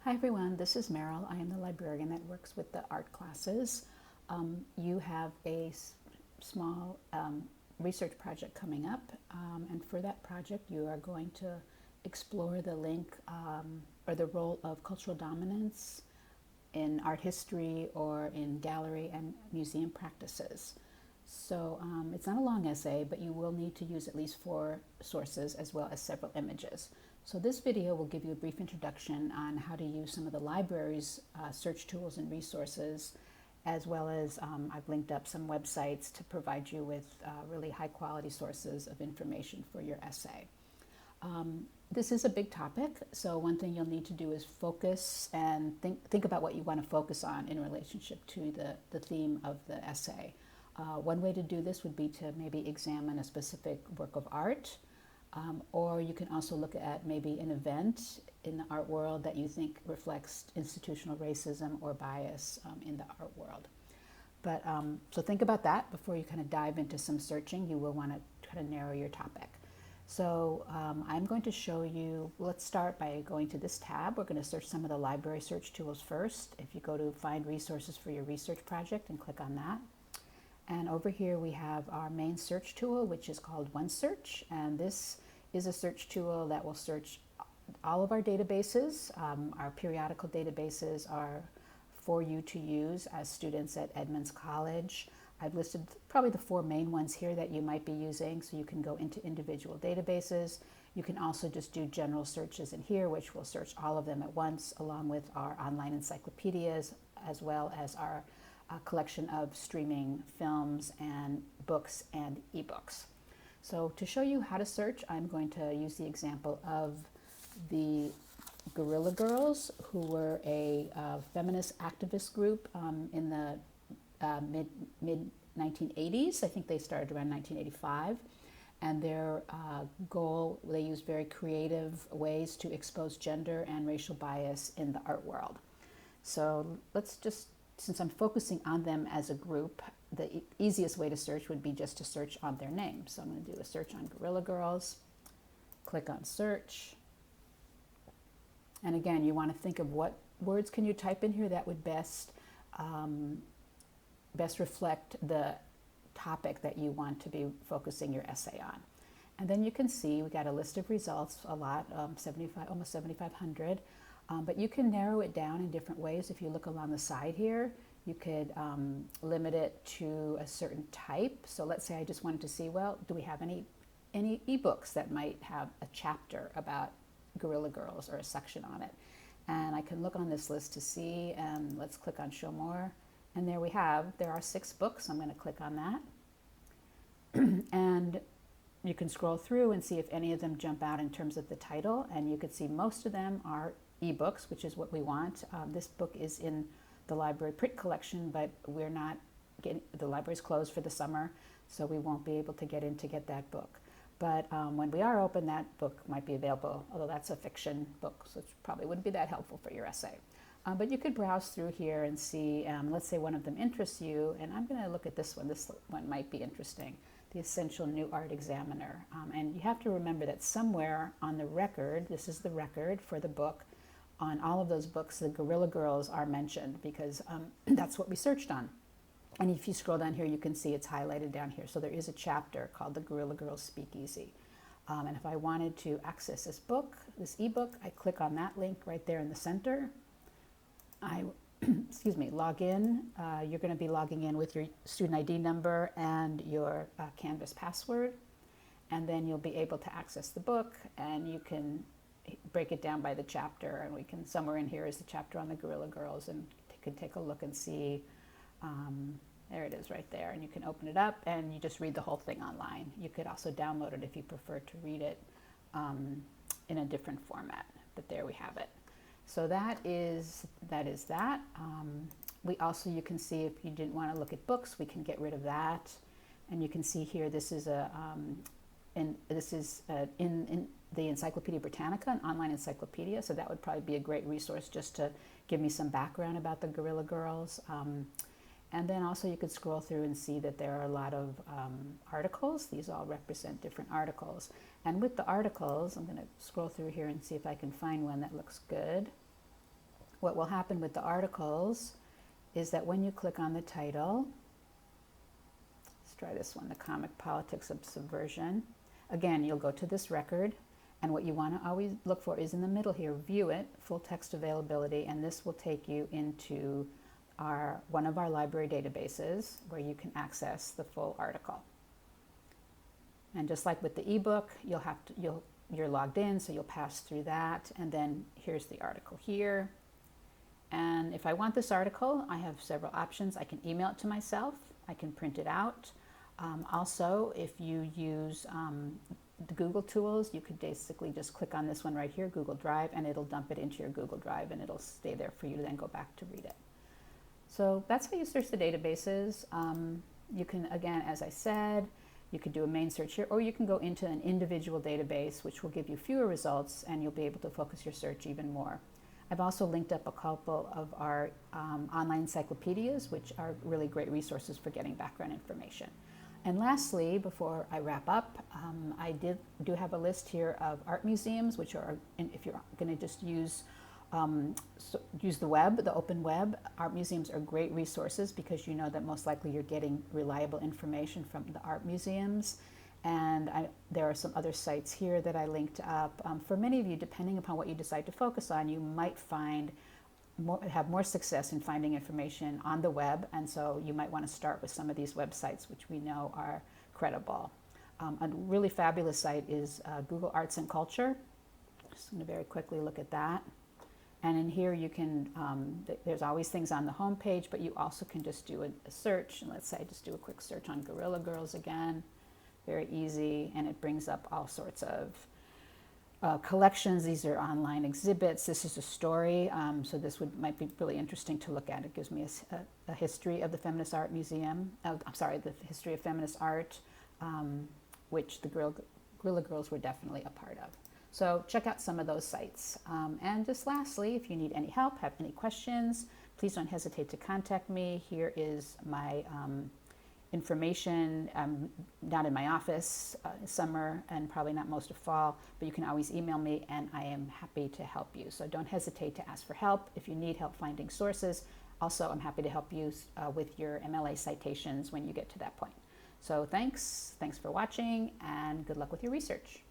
Hi everyone, this is Meryl. I am the librarian that works with the art classes. You have a small research project coming up, and for that project you are going to explore the link or the role of cultural dominance in art history or in gallery and museum practices. So it's not a long essay, but you will need to use at least 4 sources as well as several images. So this video will give you a brief introduction on how to use some of the library's search tools and resources, as well as I've linked up some websites to provide you with really high quality sources of information for your essay. This is a big topic, so one thing you'll need to do is focus and think about what you want to focus on in relationship to the theme of the essay. One way to do this would be to maybe examine a specific work of art, or you can also look at maybe an event in the art world that you think reflects institutional racism or bias in the art world. But so think about that before you kind of dive into some searching. You will want to try to narrow your topic. So I'm going to show you, let's start by going to this tab. We're going to search some of the library search tools first. If you go to find resources for your research project and click on that. And over here we have our main search tool, which is called OneSearch. And this is a search tool that will search all of our databases. Our periodical databases are for you to use as students at Edmonds College. I've listed probably the 4 main ones here that you might be using, so you can go into individual databases. You can also just do general searches in here, which will search all of them at once, along with our online encyclopedias, as well as our collection of streaming films and books and ebooks. So to show you how to search, I'm going to use the example of the Guerrilla Girls, who were a feminist activist group in the mid 1980s. I think they started around 1985. And their goal, they used very creative ways to expose gender and racial bias in the art world. So let's just, since I'm focusing on them as a group, the easiest way to search would be just to search on their name. So I'm going to do a search on Guerrilla Girls, click on search. And again, you want to think of what words can you type in here that would best reflect the topic that you want to be focusing your essay on. And then you can see we got a list of results, a lot, almost 7,500. But you can narrow it down in different ways. If you look along the side here, you could limit it to a certain type. So let's say I just wanted to see, well, do we have any ebooks that might have a chapter about Guerrilla Girls or a section on it? And I can look on this list to see, and let's click on show more. And there we have, there are 6 books. I'm going to click on that. And you can scroll through and see if any of them jump out in terms of the title. And you can see most of them are ebooks, which is what we want. This book is in the library print collection, but we're not getting, the library's closed for the summer, so we won't be able to get in to get that book. But when we are open, that book might be available, although that's a fiction book, so it probably wouldn't be that helpful for your essay. But you could browse through here and see, let's say one of them interests you, and I'm going to look at this one. This one might be interesting, the Essential New Art Examiner. And you have to remember that somewhere on the record, this is the record for the book, on all of those books, the Guerrilla Girls are mentioned because that's what we searched on. And if you scroll down here, you can see it's highlighted down here. So there is a chapter called the Guerrilla Girls Speakeasy. And if I wanted to access this book, this ebook, I click on that link right there in the center. I, excuse me, log in. You're going to be logging in with your student ID number and your Canvas password. And then you'll be able to access the book, and you can break it down by the chapter, and we can, somewhere in here is the chapter on the Guerrilla Girls, and you can take a look and see, there it is right there, and you can open it up and you just read the whole thing online. You could also download it if you prefer to read it in a different format, but there we have it. So that is that. We also, you can see if you didn't want to look at books, we can get rid of that, and you can see here this is in the Encyclopedia Britannica, an online encyclopedia, so that would probably be a great resource just to give me some background about the Guerrilla Girls. And then also you could scroll through and see that there are a lot of articles. These all represent different articles. And with the articles, I'm going to scroll through here and see if I can find one that looks good. what will happen with the articles is that when you click on the title, let's try this one, The Comic Politics of Subversion. Again, you'll go to this record, and what you want to always look for is in the middle here, View It, Full Text Availability, and this will take you into one of our library databases where you can access the full article. And just like with the ebook, you're logged in, so you'll pass through that, and then here's the article here. And if I want this article, I have several options. I can email it to myself, I can print it out. Also, if you use the Google tools, you could basically just click on this one right here, Google Drive, and it'll dump it into your Google Drive, and it'll stay there for you to then go back to read it. So that's how you search the databases. You can, again, as I said, you could do a main search here, or you can go into an individual database, which will give you fewer results, and you'll be able to focus your search even more. I've also linked up a couple of our online encyclopedias, which are really great resources for getting background information. And lastly, before I wrap up, I do have a list here of art museums, which are, if you're going to just use the web, the open web, art museums are great resources because you know that most likely you're getting reliable information from the art museums. And there are some other sites here that I linked up. For many of you, depending upon what you decide to focus on, you might have more success in finding information on the web, and so you might want to start with some of these websites which we know are credible. A really fabulous site is Google Arts and Culture. Just going to very quickly look at that. And in here you can, there's always things on the home page, but you also can just do a search. And let's say I just do a quick search on Guerrilla Girls again. Very easy, and it brings up all sorts of collections. These are online exhibits. This is a story, so this might be really interesting to look at. It gives me a history of the Feminist Art Museum. The history of feminist art, which the Guerrilla Girls were definitely a part of. So check out some of those sites. And just lastly, if you need any help, have any questions, please don't hesitate to contact me. Here is my information. Not in my office summer and probably not most of fall, but you can always email me and I am happy to help you. So don't hesitate to ask for help if you need help finding sources. Also, I'm happy to help you with your MLA citations when you get to that point. So thanks for watching, and good luck with your research.